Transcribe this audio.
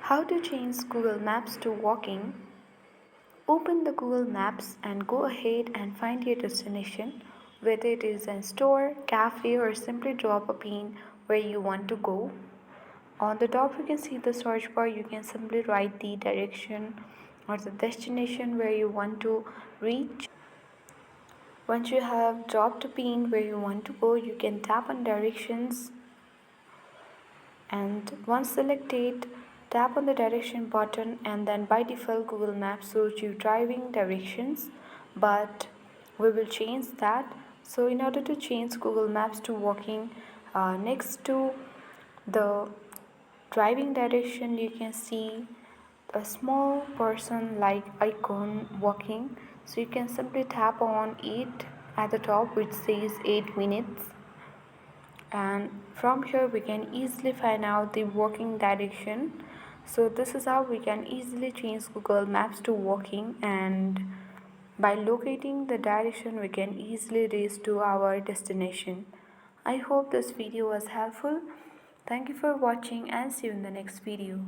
How to change Google Maps to walking. Open the Google Maps and go ahead and find your destination, whether it is a store, cafe, or simply drop a pin where you want to go. On the top, you can see the search bar. You can simply write the direction or the destination where you want to reach. Once you have dropped a pin where you want to go, you can tap on directions, and once selected, tap on the direction button, and then by default Google Maps shows you driving directions, but we will change that. So in order to change Google Maps to walking, next to the driving direction you can see a small person like icon walking, so you can simply tap on it at the top which says 8 minutes, and from here we can easily find out the walking direction. So this is how we can easily change Google Maps to walking, and by locating the direction we can easily reach to our destination. I hope this video was helpful. Thank you for watching and see you in the next video.